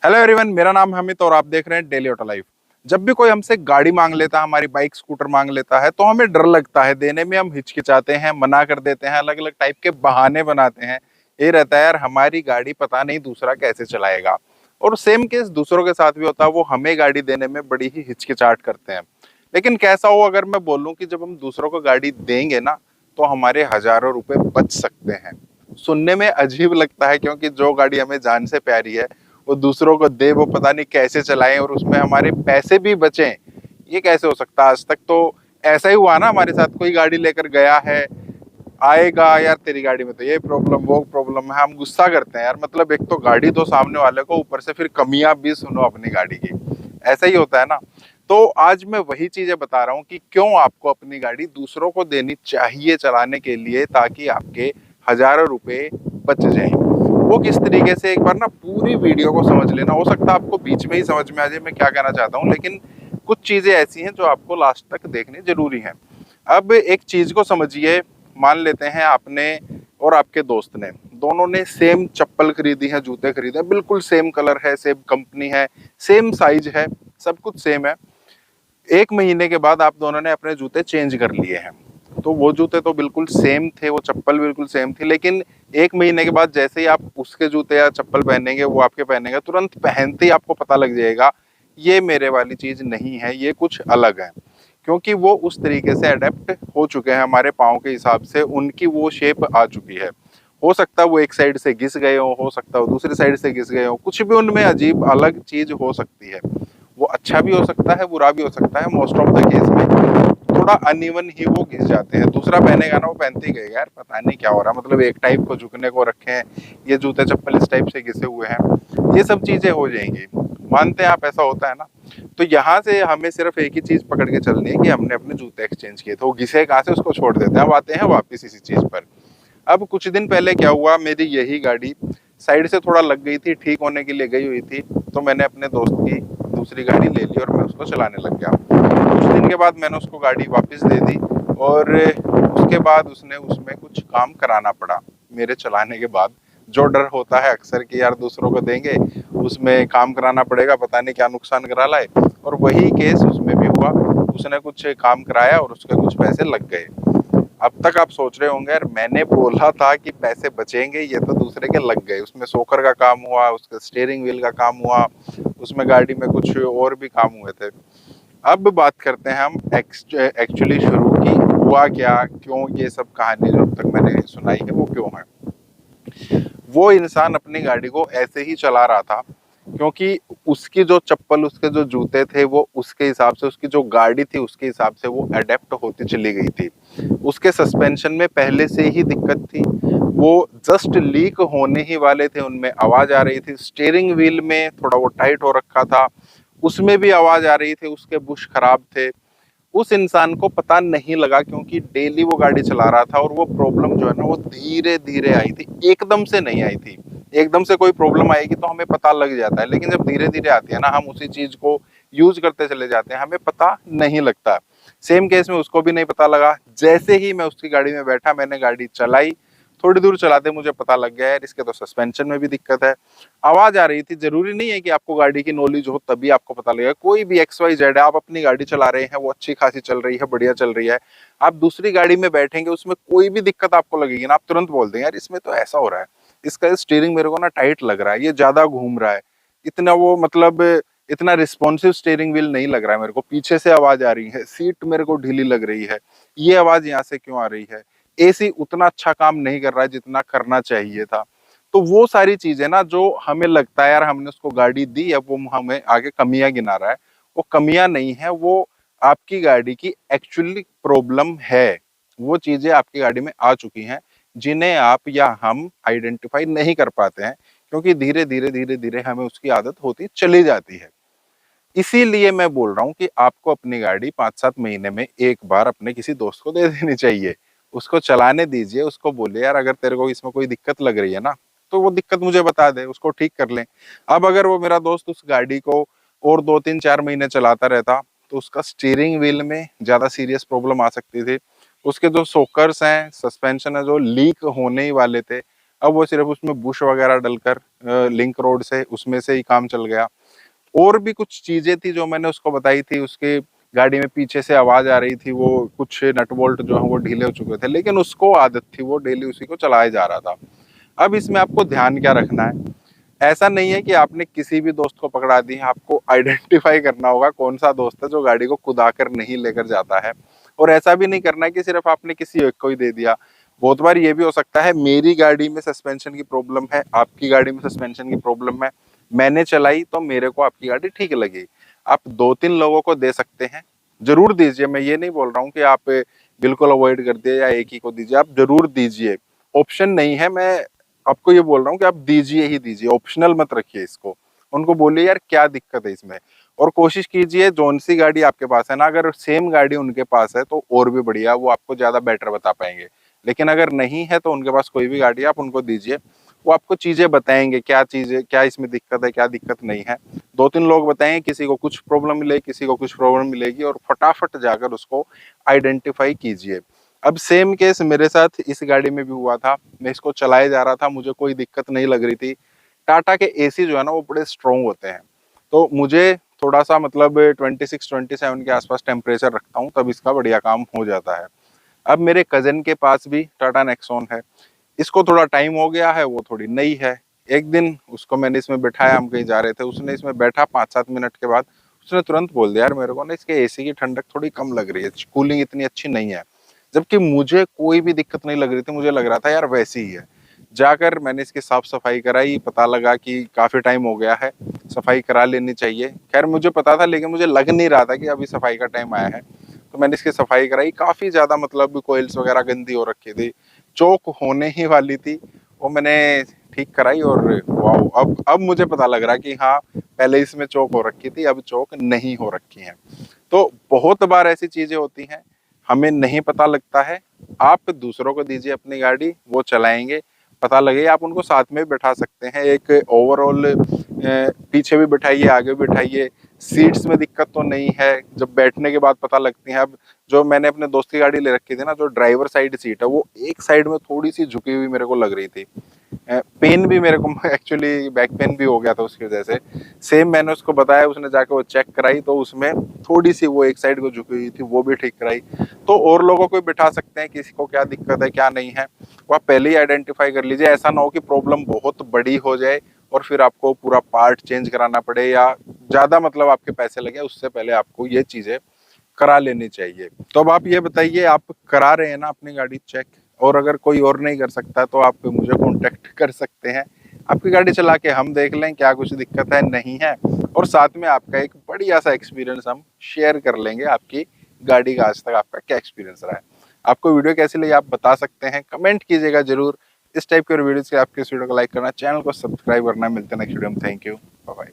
Hello everyone, मेरा नाम Hamid और आप देख रहे हैं डेली ऑटो लाइफ। जब भी कोई हमसे गाड़ी मांग लेता है, हमारी बाइक स्कूटर मांग लेता है, तो हमें डर लगता है देने में। हम हिचकिचाते हैं, मना कर देते हैं, अलग अलग टाइप के बहाने बनाते हैं। ये रहता है यार, हमारी गाड़ी पता नहीं दूसरा कैसे चलाएगा। और सेम केस दूसरों के साथ भी होता है, वो हमें गाड़ी देने में बड़ी ही हिचकिचाहट करते हैं। लेकिन कैसा हो, अगर मैं बोलूं कि जब हम दूसरों को गाड़ी देंगे ना, तो हमारे हजारों रुपए बच सकते हैं। सुनने में अजीब लगता है, क्योंकि जो गाड़ी हमें जान से प्यारी है वो दूसरों को दे, वो पता नहीं कैसे चलाएं और उसमें हमारे पैसे भी बचें। ये कैसे हो सकता है? आज तक तो ऐसा ही हुआ ना हमारे साथ। कोई गाड़ी लेकर गया है, आएगा यार तेरी गाड़ी में तो ये प्रॉब्लम वो प्रॉब्लम है, हम गुस्सा करते हैं यार। मतलब एक तो गाड़ी दो सामने वाले को, ऊपर से फिर कमियां भी सुनो अपनी गाड़ी की। ऐसा ही होता है ना। तो आज मैं वही चीजें बता रहा हूँ कि क्यों आपको अपनी गाड़ी दूसरों को देनी चाहिए चलाने के लिए, ताकि आपके हजारों रुपए बच जाएं। वो किस तरीके से, एक बार ना पूरी वीडियो को समझ लेना। हो सकता है आपको बीच में ही समझ में आ जाए मैं क्या कहना चाहता हूँ, लेकिन कुछ चीजें ऐसी हैं जो आपको लास्ट तक देखनी जरूरी है। अब एक चीज को समझिए। मान लेते हैं आपने और आपके दोस्त ने, दोनों ने सेम चप्पल खरीदी है, जूते खरीदे, बिल्कुल सेम कलर है, सेम कंपनी है, सेम साइज है, सब कुछ सेम है। एक महीने के बाद आप दोनों ने अपने जूते चेंज कर लिए हैं। तो वो जूते तो बिल्कुल सेम थे, वो चप्पल बिल्कुल सेम थी, लेकिन एक महीने के बाद जैसे ही आप उसके जूते या चप्पल पहनेंगे, वो आपके पहनेंगे, तुरंत पहनते ही आपको पता लग जाएगा ये मेरे वाली चीज नहीं है, ये कुछ अलग है। क्योंकि वो उस तरीके से अडेप्ट हो चुके हैं हमारे पाँव के हिसाब से, उनकी वो शेप आ चुकी है। हो सकता है वो एक साइड से घिस गए हो सकता है वो दूसरी साइड से घिस गए हो, कुछ भी उनमें अजीब अलग चीज हो सकती है। वो अच्छा भी हो सकता है, बुरा भी हो सकता है। मोस्ट ऑफ द केस में थोड़ा अनइवन ही वो घिस जाते हैं। दूसरा पहनेगा ना, वो पहनते ही गए यार पता नहीं क्या हो रहा, मतलब एक टाइप को झुकने को रखे हैं, ये जूते चप्पल इस टाइप से घिसे हुए हैं, ये सब चीजें हो जाएंगी। मानते हैं आप, ऐसा होता है ना। तो यहाँ से हमें सिर्फ एक ही चीज पकड़ के चलनी है कि हमने अपने जूते एक्सचेंज किए थे, वो घिसे कहाँ से उसको छोड़ देते हैं। अब आते हैं वापिस इसी चीज पर। अब कुछ दिन पहले क्या हुआ, मेरी यही गाड़ी साइड से थोड़ा लग गई थी, ठीक होने के लिए गई हुई थी। तो मैंने अपने दोस्त की दूसरी गाड़ी ले ली और मैं उसको चलाने लग गया। कुछ दिन के बाद मैंने उसको गाड़ी वापस दे दी, और उसके बाद उसने उसमें कुछ काम कराना पड़ा मेरे चलाने के बाद। जो डर होता है अक्सर कि यार दूसरों को देंगे, उसमें काम कराना पड़ेगा, पता नहीं क्या नुकसान करा लाए। और वही केस उसमें भी हुआ। उसने कुछ काम कराया और उसके कुछ पैसे लग गए। अब तक आप सोच रहे होंगे यार, मैंने बोला था कि पैसे बचेंगे, ये तो दूसरे के लग गए। उसमें सोकर का काम हुआ, उसके स्टीयरिंग व्हील का काम हुआ, उसमें गाड़ी में कुछ और भी काम हुए थे। अब बात करते हैं हम एक्चुअली शुरू की, हुआ क्या, क्यों ये सब कहानी जो अब तक मैंने सुनाई है वो क्यों है। वो इंसान अपनी गाड़ी को ऐसे ही चला रहा था क्योंकि उसकी जो चप्पल, उसके जो जूते थे, वो उसके हिसाब से, उसकी जो गाड़ी थी उसके हिसाब से वो अडेप्ट होती चली गई थी। उसके सस्पेंशन में पहले से ही दिक्कत थी, वो जस्ट लीक होने ही वाले थे, उनमें आवाज आ रही थी। स्टीयरिंग व्हील में थोड़ा वो टाइट हो रखा था, उसमें भी आवाज आ रही थी, उसके बुश खराब थे। उस इंसान को पता नहीं लगा क्योंकि डेली वो गाड़ी चला रहा था, और वो प्रॉब्लम जो है ना वो धीरे धीरे आई थी, एकदम से नहीं आई थी। एकदम से कोई प्रॉब्लम आएगी तो हमें पता लग जाता है, लेकिन जब धीरे धीरे आती है ना, हम उसी चीज को यूज करते चले जाते हैं, हमें पता नहीं लगता। सेम केस में उसको भी नहीं पता लगा। जैसे ही मैं उसकी गाड़ी में बैठा, मैंने गाड़ी चलाई, थोड़ी दूर चलाते मुझे पता लग गया यार इसके तो सस्पेंशन में भी दिक्कत है। आवाज आ रही थी। जरूरी नहीं है कि आपको गाड़ी की नॉलेज हो तभी आपको पता लगेगा। कोई भी एक्स वाई जेड है, आप अपनी गाड़ी चला रहे हैं, वो अच्छी खासी चल रही है, बढ़िया चल रही है, आप दूसरी गाड़ी में बैठेंगे, उसमें कोई भी दिक्कत आपको लगेगी ना, आप तुरंत बोल देंगे यार इसमें तो ऐसा हो रहा है, इसका स्टीयरिंग मेरे को ना टाइट लग रहा है, ये ज्यादा घूम रहा है, इतना वो मतलब इतना रिस्पॉन्सिव स्टीयरिंग व्हील नहीं लग रहा है मेरे को, पीछे से आवाज आ रही है, सीट मेरे को ढीली लग रही है, ये आवाज यहाँ से क्यों आ रही है, एसी उतना अच्छा काम नहीं कर रहा है जितना करना चाहिए था। तो वो सारी चीजें ना, जो हमें लगता है यार हमने उसको गाड़ी दी, अब वो हमें आगे कमियां गिना रहा है, वो कमियां नहीं है, वो आपकी गाड़ी की एक्चुअली प्रॉब्लम है। वो चीजें आपकी गाड़ी में आ चुकी हैं जिन्हें आप या हम आइडेंटिफाई नहीं कर पाते हैं, क्योंकि धीरे धीरे धीरे धीरे हमें उसकी आदत होती चली जाती है। इसीलिए मैं बोल रहा हूँ कि आपको अपनी गाड़ी 5-7 महीने में एक बार अपने किसी दोस्त को दे देनी चाहिए। उसको चलाने दीजिए, उसको बोलिए यार अगर तेरे को इसमें कोई दिक्कत लग रही है ना, तो वो दिक्कत मुझे बता दे, उसको ठीक कर लें। अब अगर वो मेरा दोस्त उस गाड़ी को और 2-3-4 महीने चलाता रहता, तो उसका स्टीयरिंग व्हील में ज्यादा सीरियस प्रॉब्लम आ सकती थी। उसके जो सोकर्स हैं, सस्पेंशन है, जो लीक होने ही वाले थे। अब वो सिर्फ उसमें बुश वगैरह डलकर लिंक रोड से उसमें से ही काम चल गया। और भी कुछ चीजें थी जो मैंने उसको बताई थी, उसके गाड़ी में पीछे से आवाज आ रही थी, वो कुछ नट बोल्ट जो है वो ढीले हो चुके थे, लेकिन उसको आदत थी, वो डेली उसी को चलाया जा रहा था। अब इसमें आपको ध्यान क्या रखना है, ऐसा नहीं है कि आपने किसी भी दोस्त को पकड़ा दी, आपको आइडेंटिफाई करना होगा कौन सा दोस्त है जो गाड़ी को कुदा कर नहीं लेकर जाता है। और ऐसा भी नहीं करना है कि सिर्फ आपने किसी एक को ही दे दिया। बहुत बार ये भी हो सकता है मेरी गाड़ी में सस्पेंशन की प्रॉब्लम है, आपकी गाड़ी में सस्पेंशन की प्रॉब्लम है, मैंने चलाई तो मेरे को आपकी गाड़ी ठीक लगी। आप 2-3 लोगों को दे सकते हैं, जरूर दीजिए। मैं ये नहीं बोल रहा हूँ कि आप बिल्कुल अवॉइड कर दिए या एक ही को दीजिए, आप जरूर दीजिए। ऑप्शन नहीं है, मैं आपको ये बोल रहा हूँ कि आप दीजिए ही दीजिए, ऑप्शनल मत रखिए इसको। उनको बोलिए यार क्या दिक्कत है इसमें, और कोशिश कीजिए जौन सी गाड़ी आपके पास है ना, अगर सेम गाड़ी उनके पास है तो और भी बढ़िया, वो आपको ज्यादा बेटर बता पाएंगे। लेकिन अगर नहीं है तो उनके पास कोई भी गाड़ी है आप उनको दीजिए, वो आपको चीजें बताएंगे, क्या चीजें, क्या इसमें दिक्कत है, क्या दिक्कत नहीं है। 2-3 लोग बताएंगे, किसी को कुछ प्रॉब्लम मिलेगी, किसी को कुछ प्रॉब्लम मिलेगी, और फटाफट जाकर उसको आइडेंटिफाई कीजिए। अब सेम केस मेरे साथ इस गाड़ी में भी हुआ था। मैं इसको चलाए जा रहा था, मुझे कोई दिक्कत नहीं लग रही थी। टाटा के एसी जो है ना वो बड़े स्ट्रॉन्ग होते हैं, तो मुझे थोड़ा सा मतलब 26-27 के आसपास टेम्परेचर रखता हूँ, तब इसका बढ़िया काम हो जाता है। अब मेरे कजन के पास भी टाटा नेक्सॉन है, इसको थोड़ा टाइम हो गया है, वो थोड़ी नई है। एक दिन उसको मैंने इसमें बैठाया, हम कहीं जा रहे थे, उसने इसमें बैठा 5-7 मिनट के बाद उसने तुरंत बोल दिया यार मेरे को ना इसके एसी की ठंडक थोड़ी कम लग रही है, कूलिंग इतनी अच्छी नहीं है। जबकि मुझे कोई भी दिक्कत नहीं लग रही थी, मुझे लग रहा था यार वैसी ही है। जाकर मैंने इसकी साफ सफाई कराई, पता लगा कि काफी टाइम हो गया है, सफाई करा लेनी चाहिए। खैर मुझे पता था, लेकिन मुझे लग नहीं रहा था कि अभी सफाई का टाइम आया है। तो मैंने इसकी सफाई कराई, काफी ज्यादा मतलब कोयल्स वगैरह गंदी हो रखी थी, चौक होने ही वाली थी, वो मैंने ठीक कराई। और वाओ, अब मुझे पता लग रहा कि हाँ पहले इसमें चौक हो रखी थी, अब चौक नहीं हो रखी है। तो बहुत बार ऐसी चीजें होती हैं, हमें नहीं पता लगता है। आप दूसरों को दीजिए अपनी गाड़ी, वो चलाएंगे, पता लगे, आप उनको साथ में बैठा सकते हैं। एक ओवरऑल पीछे भी बैठाइए, आगे भी बैठाइए, सीट्स में दिक्कत तो नहीं है, जब बैठने के बाद पता लगती है। अब जो मैंने अपने दोस्त की गाड़ी ले रखी थी ना, जो ड्राइवर साइड सीट है वो एक साइड में थोड़ी सी झुकी हुई मेरे को लग रही थी। पेन भी मेरे को एक्चुअली बैक पेन भी हो गया था उसकी वजह से। सेम मैंने उसको बताया, उसने जाके वो चेक कराई, तो उसमें थोड़ी सी वो एक साइड को झुकी हुई थी, वो भी ठीक कराई। तो और लोगों को बिठा सकते हैं, किसी को क्या दिक्कत है क्या नहीं है, वो आप पहले ही आइडेंटिफाई कर लीजिए। ऐसा ना हो कि प्रॉब्लम बहुत बड़ी हो जाए और फिर आपको पूरा पार्ट चेंज कराना पड़े, या ज्यादा मतलब आपके पैसे लगे। उससे पहले आपको ये चीजें करा लेनी चाहिए। तो अब आप ये बताइए, आप करा रहे हैं ना अपनी गाड़ी चेक, और अगर कोई और नहीं कर सकता तो आप मुझे कांटेक्ट कर सकते हैं, आपकी गाड़ी चला के हम देख लें क्या कुछ दिक्कत है नहीं है, और साथ में आपका एक बढ़िया सा एक्सपीरियंस हम शेयर कर लेंगे, आपकी गाड़ी का आज तक आपका क्या एक्सपीरियंस रहा है। आपको वीडियो कैसी लगी आप बता सकते हैं, कमेंट कीजिएगा जरूर। इस टाइप के वीडियोस के आपके इस वीडियो को लाइक करना, चैनल को सब्सक्राइब करना। मिलते हैं नेक्स्ट वीडियो में, थैंक यू, बाय बाय।